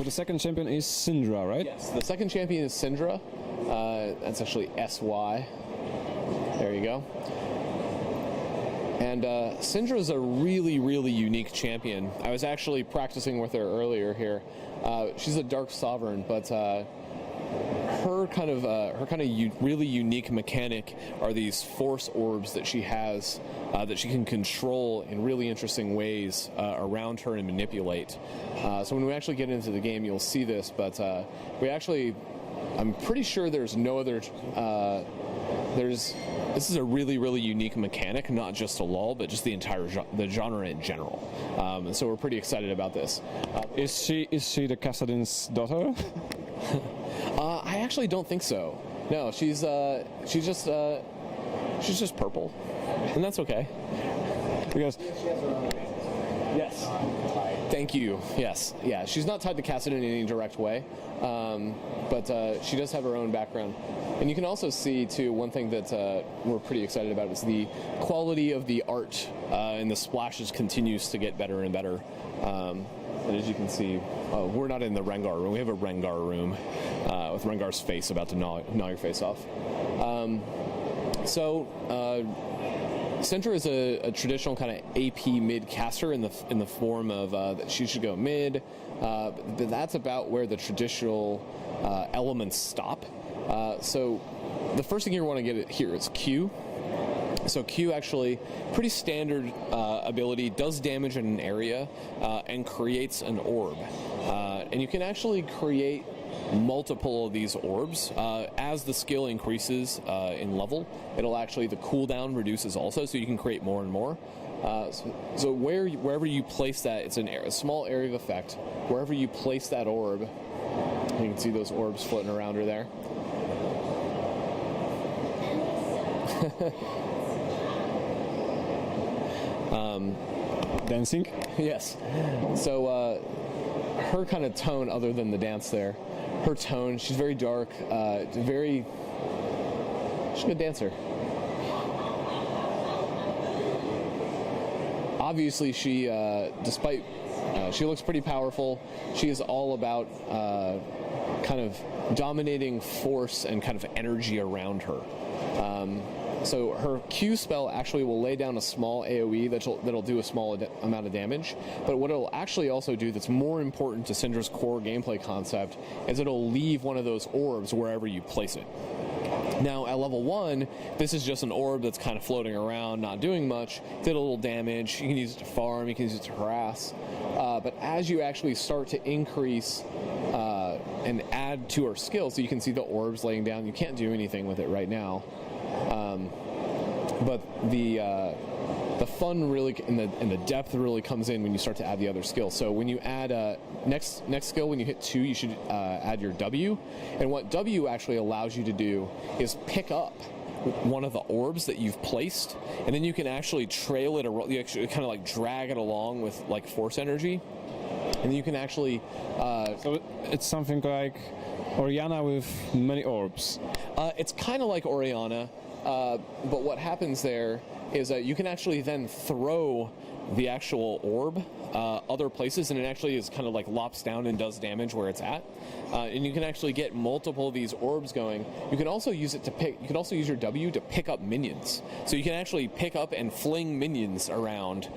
So the second champion is Syndra, right? Yes, the second champion is Syndra. That's actually SY. There you go. And Syndra is a really, really unique champion. I was actually practicing with her earlier here. She's a Dark Sovereign, but her kind of really unique mechanic are these force orbs that she has that she can control in really interesting ways around her and manipulate. So when we actually get into the game, you'll see this, but I'm pretty sure there's no other, this is a really, really unique mechanic, not just to LoL, but just the entire the genre in general. And so we're pretty excited about this. Is she the Kassadin's daughter? I actually don't think so. No, she's just purple, and that's okay. Because yes, thank you. Yes, yeah, she's not tied to Kassadin in any direct way, but she does have her own background. And you can also see too, one thing that we're pretty excited about is the quality of the art, and the splashes continues to get better and better. And as you can see, we're not in the Rengar room. We have a Rengar room with Rengar's face about to gnaw your face off. Syndra is a traditional kind of AP mid caster in the form of that she should go mid, but that's about where the traditional elements stop. So the first thing you want to get here is Q. So Q actually, pretty standard ability, does damage in an area and creates an orb. And you can actually create multiple of these orbs. As the skill increases in level, the cooldown reduces also, so you can create more and more. So wherever you place that, it's a small area of effect. Wherever you place that orb, you can see those orbs floating around her there. Dancing? Yes. So her kind of tone, other than the dance there, her tone, she's very dark, she's a good dancer. Obviously, she looks pretty powerful. She is all about kind of dominating force and kind of energy around her. So her Q spell actually will lay down a small AoE that'll do a small amount of damage, but what it'll actually also do that's more important to Syndra's core gameplay concept is it'll leave one of those orbs wherever you place it. Now at level 1, this is just an orb that's kind of floating around, not doing much. Did a little damage. You can use it to farm, you can use it to harass. But as you actually start to increase and add to her skill, so you can see the orbs laying down, you can't do anything with it right now. But the fun really and the depth really comes in when you start to add the other skills. So when you add next skill, when you hit 2, you should add your W. And what W actually allows you to do is pick up one of the orbs that you've placed, and then you can actually trail it, you actually kind of like drag it along with like force energy, and then you can actually. So it's something like Orianna with many orbs. It's kind of like Orianna. But what happens there is that you can actually then throw the actual orb other places, and it actually is kind of like lops down and does damage where it's at. And you can actually get multiple of these orbs going. You can also use it to pick. You can also use your W to pick up minions. So you can actually pick up and fling minions around,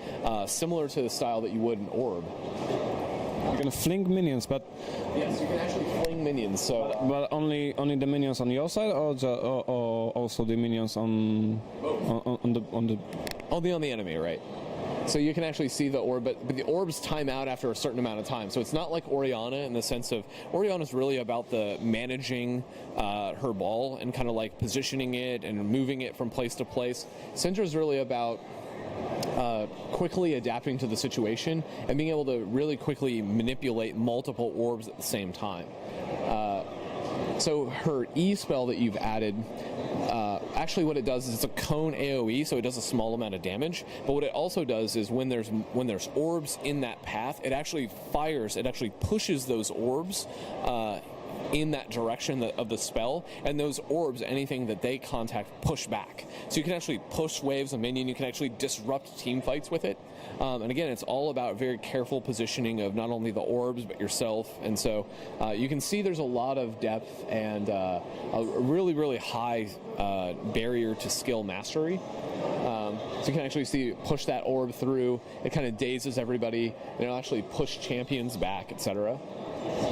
similar to the style that you would an orb. You're gonna fling minions, but yes, you can actually fling minions. So, but only the minions on your side, or also the minions on the only on the enemy, right? So you can actually see the orb, but the orbs time out after a certain amount of time. So it's not like Orianna in the sense of Orianna's really about the managing her ball and kind of like positioning it and moving it from place to place. Syndra's really about quickly adapting to the situation and being able to really quickly manipulate multiple orbs at the same time. So her E spell that you've added, actually what it does is it's a cone AoE, so it does a small amount of damage, but what it also does is when there's orbs in that path, it actually fires, it actually pushes those orbs in that direction of the spell, and those orbs, anything that they contact, push back. So you can actually push waves of minion, you can actually disrupt team fights with it. And again, it's all about very careful positioning of not only the orbs, but yourself. And so you can see there's a lot of depth and a really, really high barrier to skill mastery. So you can actually see push that orb through. It kind of dazes everybody, and it'll actually push champions back, etc.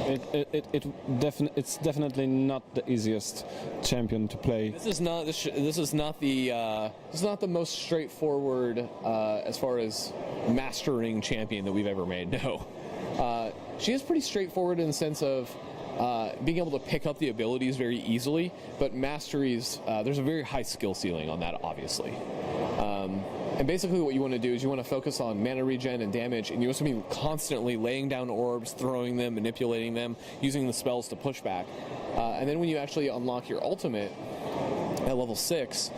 It's definitely not the easiest champion to play. This is not the most straightforward as far as mastering champion that we've ever made. No, she is pretty straightforward in the sense of being able to pick up the abilities very easily, but masteries, there's a very high skill ceiling on that, obviously. And basically what you want to do is you want to focus on mana regen and damage, and you want to be constantly laying down orbs, throwing them, manipulating them, using the spells to push back. And then when you actually unlock your ultimate at level 6,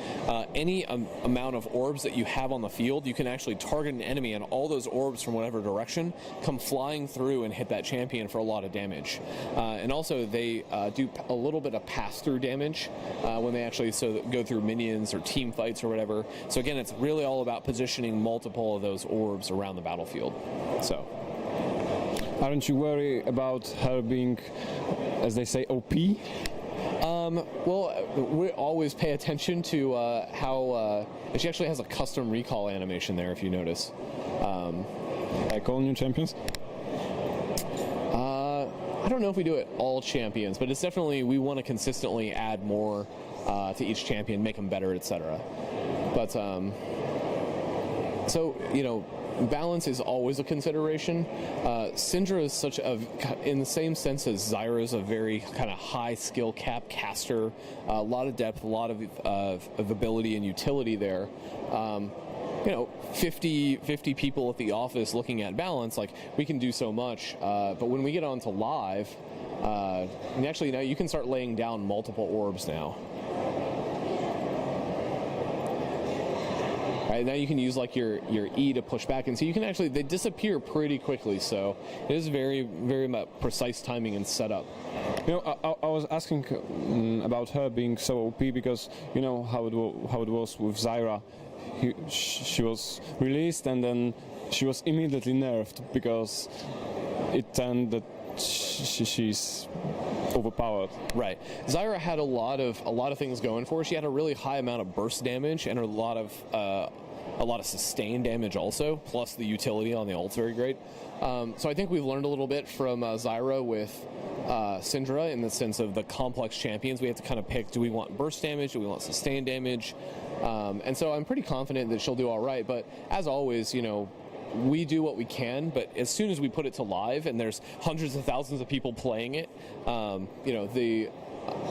any amount of orbs that you have on the field, you can actually target an enemy, and all those orbs from whatever direction come flying through and hit that champion for a lot of damage. And also they do a little bit of pass-through damage when they actually go through minions or team fights or whatever. So again, it's really all about positioning multiple of those orbs around the battlefield. So aren't you worried about her being, as they say, OP? Well, we always pay attention to how she actually has a custom recall animation there, if you notice. Like all new champions? I don't know if we do it all champions, but it's definitely, we want to consistently add more to each champion, make them better, etc. But, so, you know, balance is always a consideration. Syndra is in the same sense as Zyra is a very kind of high skill cap caster, a lot of depth, a lot of ability and utility there. 50 people at the office looking at balance, like, we can do so much. But when we get onto live, and actually now you can start laying down multiple orbs now. Right, now you can use like your E to push back, and so you can actually, they disappear pretty quickly, so it is very, very much precise timing and setup. You know, I was asking about her being so OP because you know how it was with Zyra. She was released and then she was immediately nerfed because it turned that she's overpowered. Right. Zyra had a lot of things going for her. She had a really high amount of burst damage and a lot of sustained damage also, plus the utility on the ult's very great. So I think we've learned a little bit from Zyra with Syndra in the sense of the complex champions. We have to kind of pick, do we want burst damage, do we want sustained damage? And so I'm pretty confident that she'll do all right, but as always, you know, we do what we can, but as soon as we put it to live and there's hundreds of thousands of people playing it,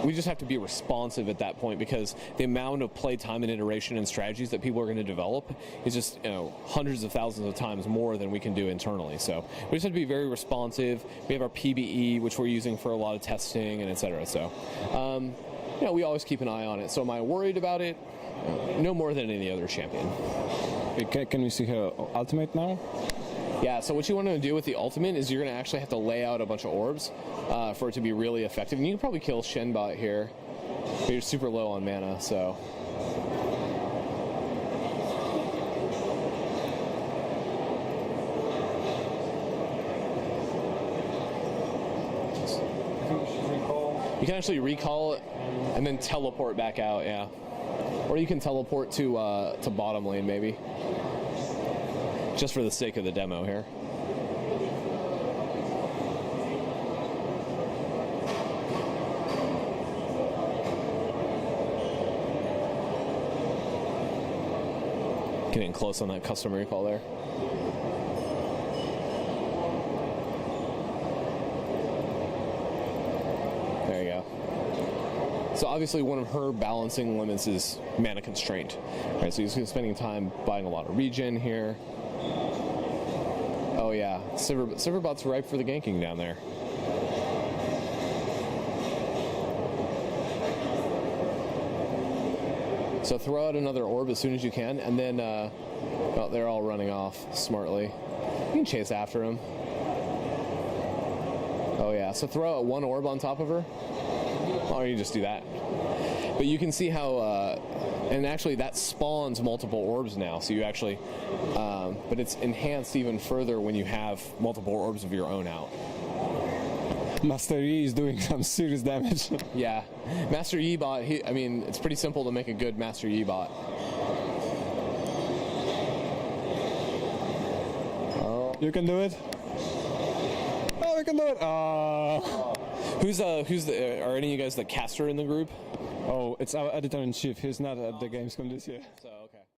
we just have to be responsive at that point, because the amount of play time and iteration and strategies that people are going to develop is just, hundreds of thousands of times more than we can do internally. So we just have to be very responsive. We have our PBE, which we're using for a lot of testing and et cetera. So, we always keep an eye on it. So am I worried about it? No more than any other champion. Can we see her ultimate now? Yeah, so what you want to do with the ultimate is you're going to actually have to lay out a bunch of orbs for it to be really effective. And you can probably kill Shenbot here, but you're super low on mana, so... You can actually recall it and then teleport back out, yeah. Or you can teleport to bottom lane, maybe. Just for the sake of the demo here. Getting close on that custom recall there. There you go. So obviously one of her balancing limits is mana constraint. Right, so he's spending time buying a lot of regen here. Oh yeah, Silverbot's ripe for the ganking down there. So throw out another orb as soon as you can, and then, well, they're all running off smartly. You can chase after him. Oh yeah, so throw out 1 orb on top of her. Or you just do that. But you can see how, and actually that spawns multiple orbs now. So you actually, but it's enhanced even further when you have multiple orbs of your own out. Master Yi is doing some serious damage. Yeah, Master Yi bot. I mean, it's pretty simple to make a good Master Yi bot. You can do it. Oh, we can do it. Who's the? Are any of you guys the caster in the group? Oh, it's our editor in chief. He's not at the Gamescom this year. So okay.